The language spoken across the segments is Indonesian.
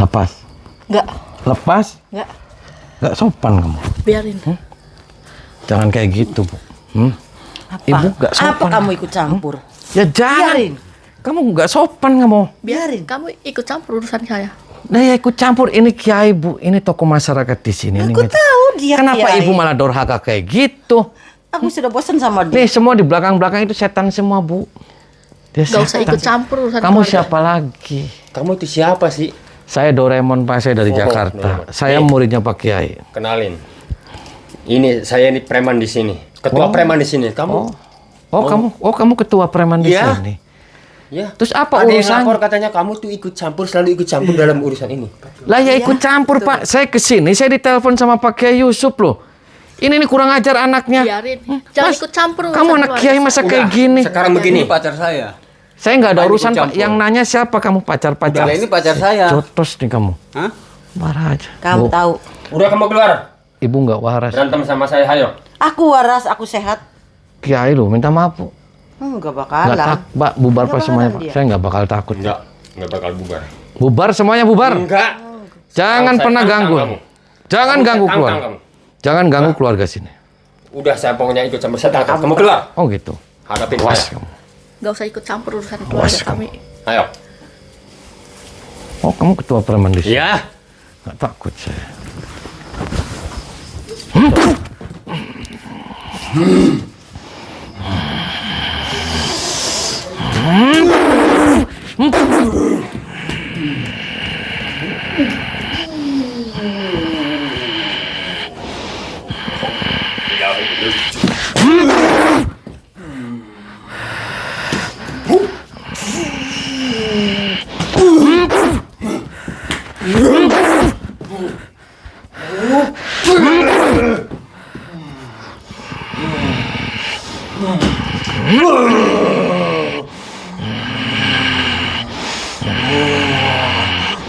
Lepas. Enggak. Lepas? Enggak. Enggak sopan kamu. Biarin. Jangan kayak gitu, Bu. Apa? Ibu enggak sopan. Apa kamu ikut campur? Ya jangan. Biarin. Kamu enggak sopan kamu. Biarin. Kamu ikut campur urusan saya. Nah ya ikut campur, ini kiai Bu, ini tokoh masyarakat di sini. Aku Ini tahu dia Kenapa kiai. ibu malah dorhaka kayak gitu? Aku sudah bosan sama dia. Nih semua di belakang-belakang itu setan semua Bu. Dia Gak usah setan. ikut campur urusan Kamu keluarga. siapa lagi? Kamu itu siapa sih? Saya Doraemon Pak, saya dari Oh, Jakarta. Doraemon. Saya muridnya Pak Kiai. Kenalin. Ini saya ini preman di sini. Ketua preman di sini. Kamu? Kamu ketua preman di Iya. sini. Ya. Terus apa Ada yang urusan? lapor katanya kamu tuh ikut campur, selalu ikut campur dalam urusan ini. Lah ya ikut campur Pak. Saya kesini, saya ditelepon sama Pak Kiai Yusuf loh. Ini nih kurang ajar anaknya. Biarin. Jangan Mas, ikut campur urusan Kamu anak keluarga Kiai saya. masa kayak Udah, gini? Sekarang begini. Ini pacar saya. Saya nggak ada Ngapain urusan ikut Pak. campur? Yang nanya siapa kamu pacar-pacar? Ini pacar saya. Jotos nih kamu. Hah? Marah aja. Kamu Bu, tahu. Udah kamu keluar. Ibu nggak waras. Berantem sama saya, ayo. Aku waras, aku sehat. Kiai loh, minta maaf Bu. Enggak Nggak bakalan. Pak, bubar Pak Nggak semuanya bakalan Pak. dia. Saya nggak bakal takut. Enggak bakal bubar. Bubar semuanya bubar. Enggak. Jangan Saya pernah tantang ganggu. kamu. Jangan Kamu ganggu saya keluarga. tantang kamu. Jangan ganggu keluarga sini. Udah saya pokoknya ikut campur, saya tangkap. Kamu keluar. Oh gitu. Hadapin Awas saya. kamu. Gak usah ikut campur urusan Awas keluarga kamu. kami. Ayo. Oh kamu ketua preman di sini. Iya. Nggak takut saya.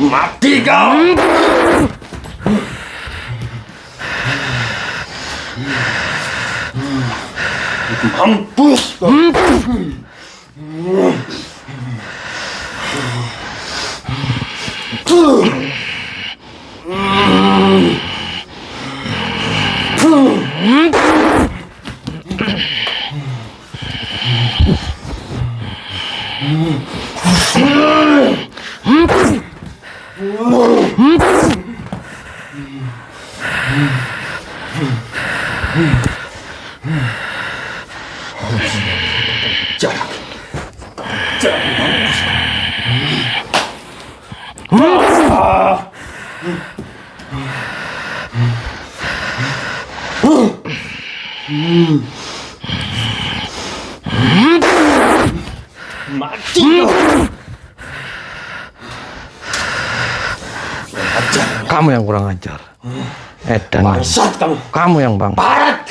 Mati kau. Mampus kau. Jarak. Mati kau. Kamu yang kurang ajar. Edan. Bangsat kamu. Kamu yang bang. Barat.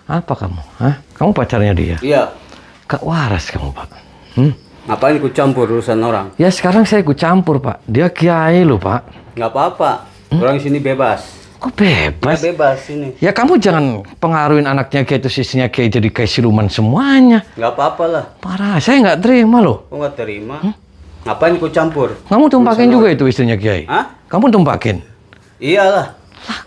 Apa kamu? Hah? Kamu pacarnya dia? Iya. Gak waras kamu Pak. Ngapain ikut campur urusan orang? Ya sekarang saya ikut campur Pak. Dia kiai loh Pak. Nggak apa-apa. Orang sini bebas. Kok bebas? Ya, bebas ini. Ya kamu jangan pengaruhin anaknya kayak itu sisinya kayak jadi kayak siluman semuanya. Nggak apa-apa lah. Parah, saya nggak terima loh. Kok nggak terima? Ngapain ikut campur? Kamu tumpakin juga itu istrinya kiai? Hah? Kamu tumpakin? Iyalah.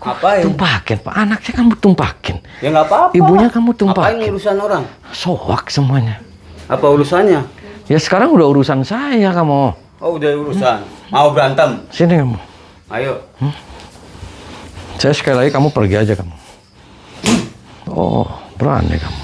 Ngapain? Tumpakin Pak, anaknya kamu tumpakin. Ya nggak apa-apa. Ibunya kamu tumpakin. Ngapain urusan orang? Soak semuanya. Apa urusannya? Ya sekarang udah urusan saya kamu. Oh udah urusan. Mau berantem? Sini kamu. Ayo. Saya sekali lagi kamu pergi aja kamu. Oh, berani kamu.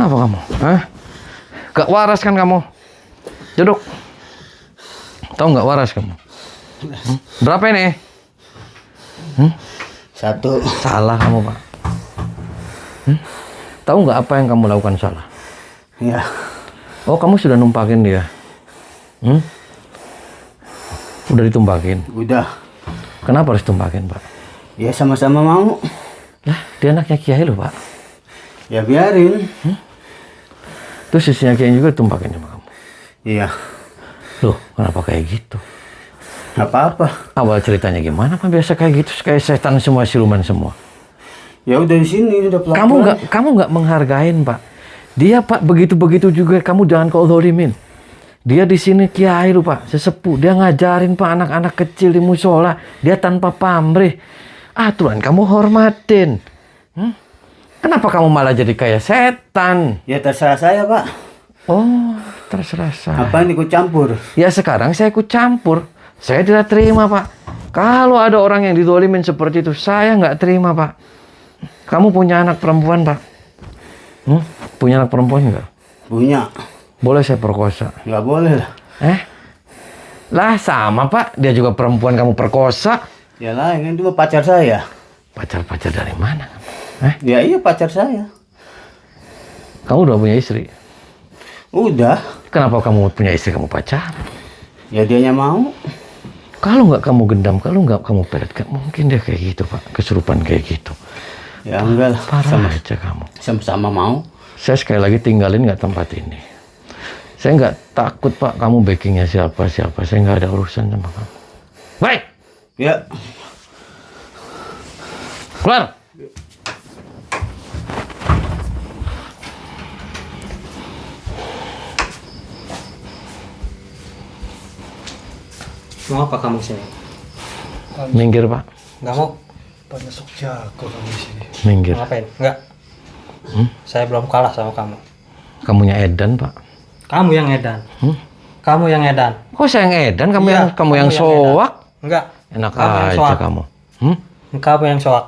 Apa kamu? Hah? Gak waras kan kamu? Duduk. Tahu nggak waras kamu? Berapa ini? Satu. Salah kamu, Pak. Tahu nggak apa yang kamu lakukan salah? Ya. Oh, kamu sudah numpakin dia? Udah ditumpakin? Udah. Kenapa harus tumpakin, Pak? Ya sama-sama mau. Lah, dia anaknya Kiai loh, Pak. Ya biarin. Terus istrinya Kiai juga ditumpakin sama kamu? Iya. Loh, kenapa kayak gitu? Nggak apa-apa. Awal ceritanya gimana, Pak? Biasa kayak gitu, kayak setan semua, siluman semua. Ya udah di sini udah pelan-pelan. Kamu nggak menghargain, Pak. Dia Pak begitu-begitu juga kamu jangan kau zolimin. Dia di sini kiai lu Pak, sesepuh. Dia ngajarin Pak anak-anak kecil di musola. Dia tanpa pamrih. Aturan kamu hormatin. Kenapa kamu malah jadi kayak setan? Ya terserah saya, Pak. Oh, terserah saya. Apa yang ikut campur? Ya sekarang saya ikut campur. Saya tidak terima Pak. Kalau ada orang yang dizolimin seperti itu, saya nggak terima Pak. Kamu punya anak perempuan Pak? Punya anak perempuan nggak? Punya. Boleh saya perkosa? Nggak boleh lah. Lah sama Pak, dia juga perempuan kamu perkosa. Ya lah, ini cuma pacar saya. Pacar-pacar dari mana? Ya iya pacar saya. Kamu udah punya istri? Udah. Kenapa kamu punya istri kamu pacar? Ya dianya mau. Kalau nggak kamu gendam, kalau nggak kamu pelet, mungkin dia kayak gitu Pak, kesurupan kayak gitu. Ya enggak lah. Parah aja kamu. Sama-sama mau. Saya sekali lagi tinggalin nggak tempat ini. Saya nggak takut Pak, kamu backingnya siapa. Saya nggak ada urusan sama kamu. Baik. Ya. Keluar. Mau apa kamu sini? Minggir Pak. Nggak mau? Banyak sok jago kamu di sini. Minggir. Ngapain? Nggak. Saya belum kalah sama kamu. Kamunya Edan Pak. Kamu yang edan. Kamu yang edan. Kok saya yang Edan? Kamu Iya, kamu yang soak? edan. Enggak. Enak Kamu yang aja soak. kamu. Kamu yang soak.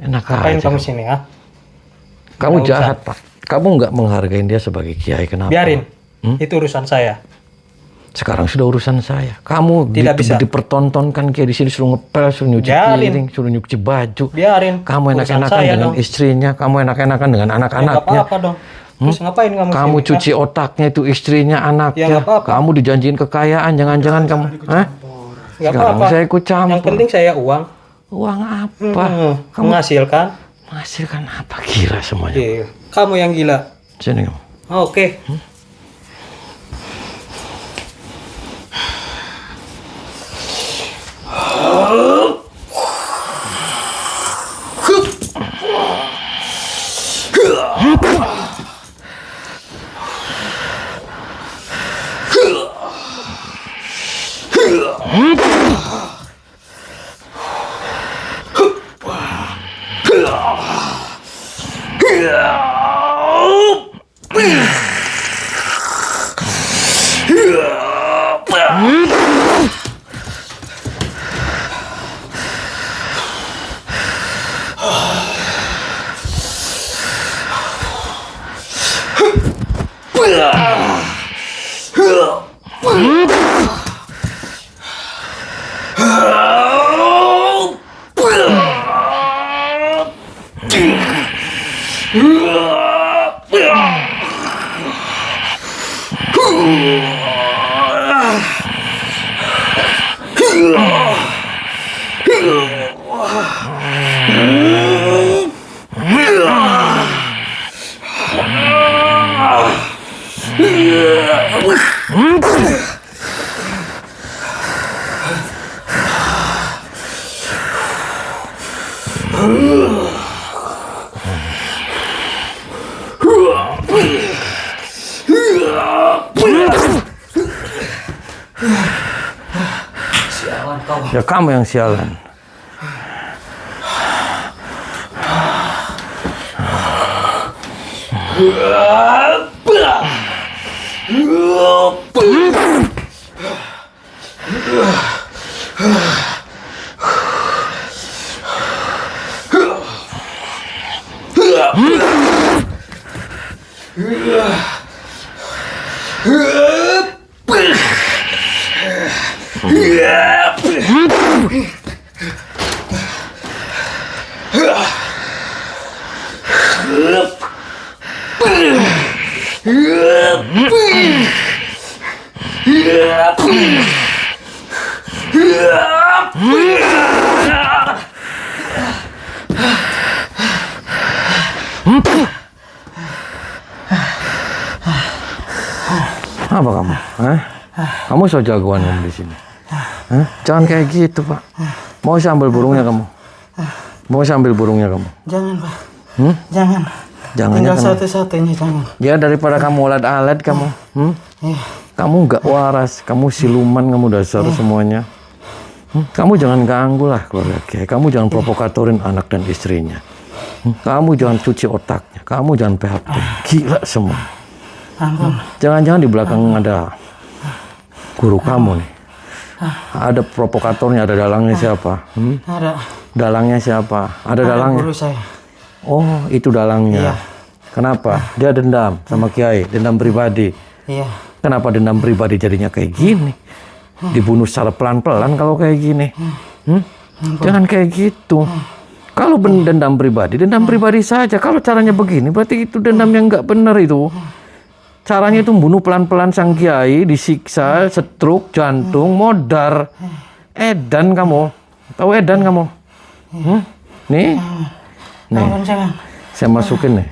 Enak Ngapain aja. kamu sini, ha? Kamu Nggak jahat Pak. Kamu nggak menghargai dia sebagai kiai. Kenapa? Biarin. Itu urusan saya. Sekarang sudah urusan saya. Kamu Tidak bisa. dipertontonkan kayak di sini suruh ngepel, suruh nyuci Biarin. piring, suruh nyuci baju. Biarin. Kamu Urusan enak-enakan saya dengan dong. istrinya, kamu enak-enakan dengan Ya, nggak anak-anaknya. apa-apa dong. Terus ngapain kamu Kamu sini, cuci otaknya itu istrinya, Ya, anaknya. nggak apa-apa. Kamu dijanjiin kekayaan, jangan-jangan kamu. Nggak Sekarang apa-apa. saya ikut campur. Yang penting saya uang. Uang apa? Kamu Menghasilkan. menghasilkan apa? Gila semuanya. Iya. Kamu yang gila. Sini kamu. Oke. Ya kamu yang sialan. Apa kamu? Hah? Kamu so jagoan kamu di sini. Hah? Jangan kayak gitu, Pak. Mau saya ambil burungnya kamu? Mau saya ambil burungnya kamu? Jangan, Pak. Hmm? Jangan. Jangan Tinggal sate-satenya jangan. Ya daripada kamu alat-alat kamu. Kamu nggak waras, kamu siluman, kamu dasar semuanya. Kamu jangan ganggu lah keluarga Kiai. Kamu jangan provokatorin anak dan istrinya. Kamu jangan cuci otaknya. Kamu jangan PHP. Gila semua. Jangan-jangan di belakang ada guru kamu nih. Ada provokatornya, ada dalangnya siapa? Ada. Dalangnya siapa? Ada dalangnya. Guru saya. Oh, itu dalangnya. Iya. Kenapa? Dia dendam sama Kiai, dendam pribadi. Iya. Kenapa dendam pribadi jadinya kayak gini? Dibunuh secara pelan-pelan kalau kayak gini. Jangan kayak gitu. Kalau dendam pribadi saja. Kalau caranya begini, berarti itu dendam yang nggak benar itu. Caranya itu bunuh pelan-pelan sang Kiai, disiksa, stroke, jantung, modar. Edan kamu. Tahu edan kamu? Nih. Nih. Saya masukin nih.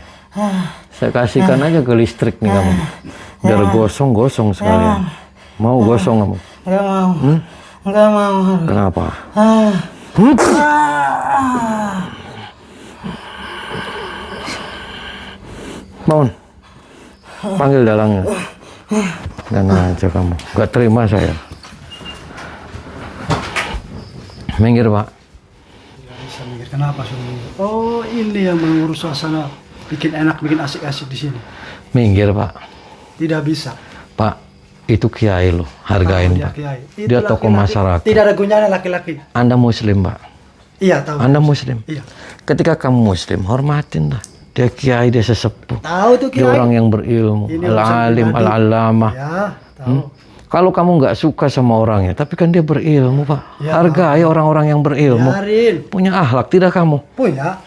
Saya kasihkan aja ke listrik nih kamu. Biar gosong-gosong sekalian. Mau gosong kamu? Enggak mau. Enggak mau. Kenapa? Bangun. Panggil dalangnya. Dan aja kamu. Gak terima saya. Minggir, Pak. Nggak bisa mikir kenapa suruh minggir. Oh ini yang mengurus suasana, bikin enak, bikin asik-asik di sini. Minggir, Pak. Tidak bisa. Pak, itu Kiai loh. Hargain, Dia Pak. kiai. Itu Dia tokoh laki-laki. masyarakat. Tidak ada gunanya laki-laki. Anda Muslim, Pak. Iya tahu. Anda Muslim. Iya. Ketika kamu Muslim, hormatin lah. Dia Kiai, dia sesepuh. Tahu tuh Dia kiai. orang yang berilmu. Ini urusan Al-alim, pribadi. al-alamah. Ya tahu. Kalau kamu nggak suka sama orangnya, tapi kan dia berilmu, Pak. Ya, Hargai orang-orang yang berilmu. Biarin. Punya akhlak, tidak kamu? Punya.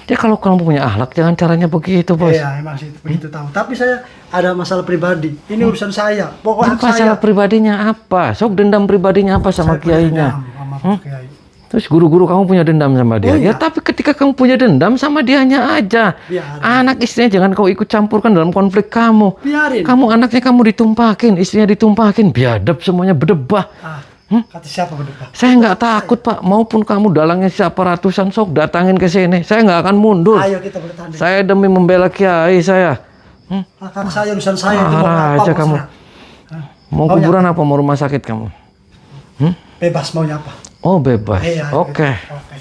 Ya kalau kamu punya akhlak, jangan caranya begitu, Bos. Iya emang sih begitu tahu. Tapi saya ada masalah pribadi. Ini urusan saya. Pokoknya Apa masalah saya. pribadinya apa? Sok dendam pribadinya apa sama Saya punya kiainya? dendam sama kiai. Terus guru-guru kamu punya dendam sama dia. Ya Punya. tapi ketika kamu punya dendam sama dianya aja. Biarin. Anak istrinya jangan kau ikut campurkan dalam konflik kamu. Biarin. Kamu anaknya kamu ditumpahin, istrinya ditumpahin, biadab semuanya berdebah. Kata siapa berdebat? Saya nggak takut, Pak. Maupun kamu dalangnya siapa ratusan, sok datangin ke sini. Saya nggak akan mundur. Ayo kita bertanding. Saya demi membela Kiai saya. Kakak saya urusan saya. itu mau Marah apa, aja mau kamu. serah. Mau Maunya kuburan apa? Mau rumah sakit kamu? Bebas maunya apa? Oh bebas. Iya, Oke. Oke.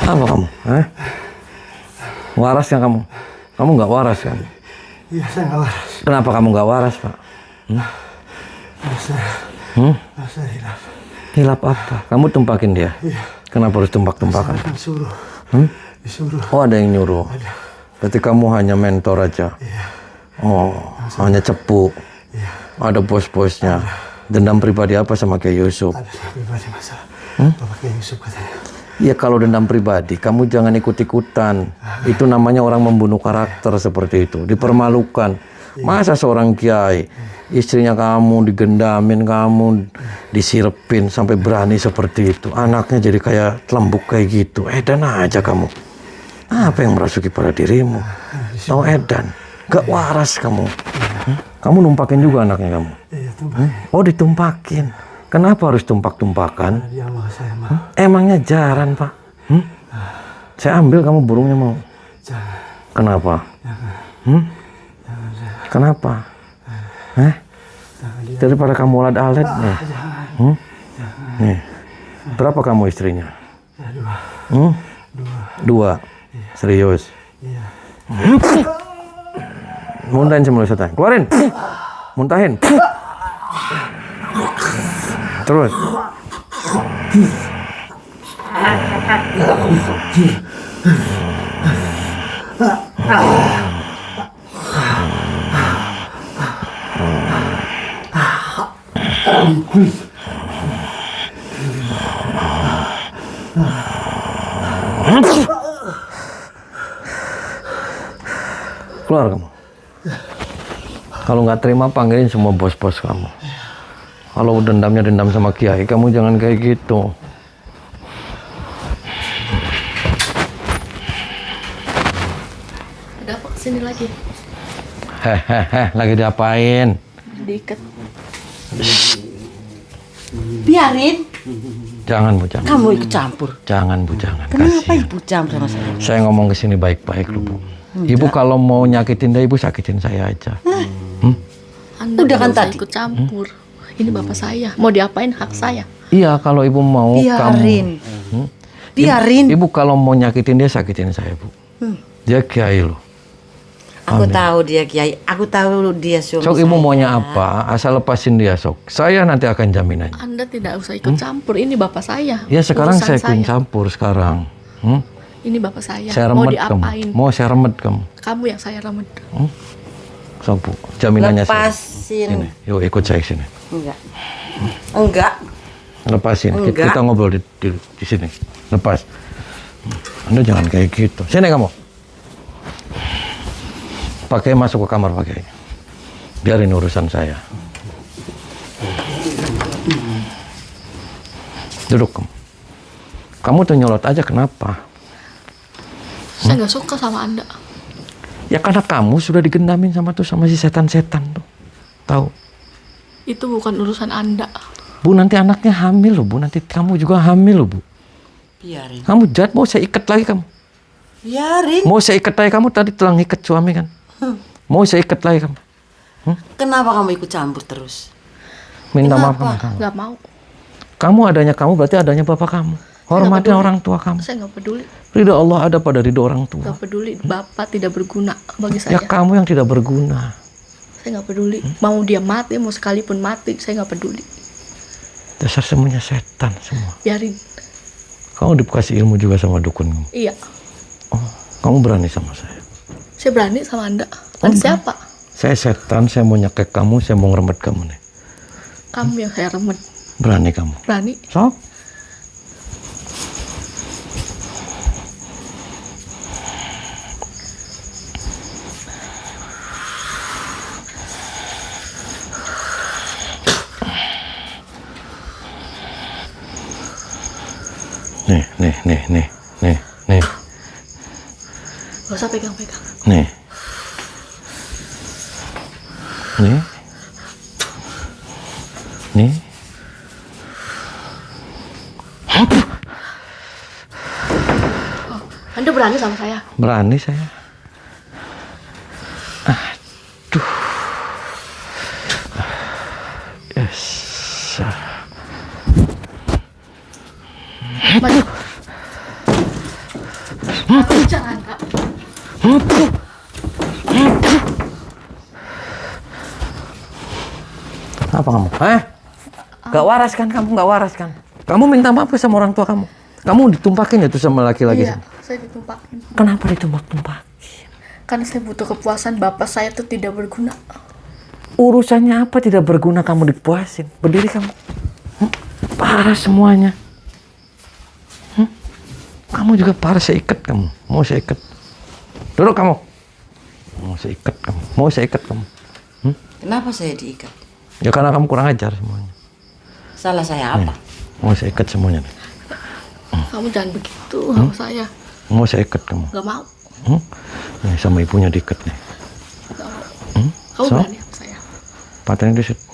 Apa kamu? Waras kan kamu? Kamu nggak waras kan? Iya, saya nggak waras. Kenapa kamu nggak waras, Pak? Saya hilaf. Hilap apa? Kamu tumpakin dia? Iya. Kenapa harus tumpak-tumpakan? Kan suruh. Disuruh. Oh, ada yang nyuruh. Berarti kamu hanya mentor aja. Iya. Oh, hanya cepu. Iya. Ada bos-bosnya. Dendam pribadi apa sama Kiai Yusuf? Ada saya pribadi masalah. Bapak Kiai Yusuf katanya. Ya kalau dendam pribadi, kamu jangan ikut-ikutan. Itu namanya orang membunuh karakter seperti itu. Dipermalukan. Masa seorang kiai, istrinya kamu digendamin, kamu disirepin sampai berani seperti itu. Anaknya jadi kayak telembuk kayak gitu. Edan aja kamu. Apa yang merasuki pada dirimu? Tahu edan. Gak waras kamu. Kamu numpakin juga anaknya kamu. Iya, tumpahin. Oh, ditumpakin. Kenapa harus tumpak-tumpakan? Dia mau, saya mau. Emangnya jarang, Pak? Saya ambil, kamu burungnya mau. Jangan. Kenapa? Kenapa? Daripada kamu alat-alat nih. Nih. Berapa kamu istrinya? Dua. Serius? Iya. Muntahin semua setan. Keluarin. Muntahin. Terus. Keluar kamu. Kalau nggak terima, panggilin semua bos-bos kamu. Kalau dendamnya dendam sama Kiai, kamu jangan kayak gitu. Ada apa kesini lagi? Hehehe, lagi diapain? Diikat. Biarin. Jangan, Bu, jangan. Kamu ikut campur. Jangan, Bu, jangan. Kenapa Kasihan. ibu campur sama saya? Saya ngomong ke sini baik-baik loh, Bu. Ibu kalau mau nyakitin dia, Ibu sakitin saya aja. Anda Udah kan tidak usah tadi. ikut campur. Ini bapak saya. Mau diapain hak saya? Iya, kalau Ibu mau Biarin. kamu. Biarin. Ibu kalau mau nyakitin dia, sakitin saya, Bu. Dia Kiai loh. Aku tahu dia kiai. Aku tahu dia suami Sok, Ibu saya. maunya apa? Asal lepasin dia, Sok. Saya nanti akan jaminannya. Anda tidak usah ikut campur. Ini bapak saya. Ya sekarang Urusan saya ikut campur sekarang. Ini bapak saya. Saya Mau remet diapain? kamu. Mau saya remet kamu. Kamu yang saya remet. Sok, Bu. Jaminannya saya. Lepasin. Ini, yuk ikut saya sini. Enggak. Enggak. Lepasin. Enggak. Kita ngobrol di sini. Lepas. Anda jangan kayak gitu. Sini kamu. Pakai masuk ke kamar pakai. Biarin urusan saya. Duduk kamu. Kamu tuh nyolot aja kenapa? Saya nggak suka sama Anda. Ya karena kamu sudah digendamin sama si setan-setan tuh. Tahu? Itu bukan urusan Anda. Bu, nanti anaknya hamil loh, Bu. Nanti kamu juga hamil loh, Bu. Biarin. Kamu jahat, mau saya ikat lagi kamu. Biarin. Mau saya ikat lagi kamu, tadi telah ngikat suami kan. Mau saya ikat lagi kamu. Kenapa kamu ikut campur terus? Minta maaf Kenapa? sama kamu. Nggak mau. Kamu adanya kamu berarti adanya bapak kamu. Hormati peduli. orang tua kamu. Saya nggak peduli. Ridho Allah ada pada ridho orang tua. Nggak peduli. Bapak tidak berguna bagi Ya saya. kamu yang tidak berguna. Saya nggak peduli. Mau dia mati, mau sekalipun mati, saya nggak peduli. Dasar semuanya setan semua. Biarin. Kamu dikasih ilmu juga sama dukun kamu. Iya. Oh, kamu berani sama saya. Saya berani sama Anda. Anda siapa? Saya setan, saya mau nyekek kamu, saya mau ngeremet kamu nih. Kamu yang saya remet. Berani kamu. Berani. So? Nih. Gak usah pegang-pegang. Nih. Anda berani sama saya? Berani saya. Aduh. Yes. Maju. Bicara Anda. Apa kamu? Gak waras kan kamu? Gak waras kan? Kamu minta maaf sama orang tua kamu? Kamu ditumpakin itu sama laki-laki? Iya, saya ditumpakin. Kenapa ditumpak-tumpakin? Karena saya butuh kepuasan. Bapak saya tuh tidak berguna. Urusannya apa tidak berguna kamu dipuasin? Berdiri kamu. Parah semuanya. Kamu juga parah, saya ikat kamu. Mau saya ikat? Duduk kamu. Mau saya ikat kamu. Mau saya ikat kamu. Kenapa saya diikat? Ya karena kamu kurang ajar semuanya. Salah saya apa? Mau saya ikat semuanya. Kamu jangan begitu sama saya. Mau saya ikat kamu. Gak mau. Nih sama ibunya diikat nih. Gak mau. Kamu So? berani sama saya. Patahin di situ.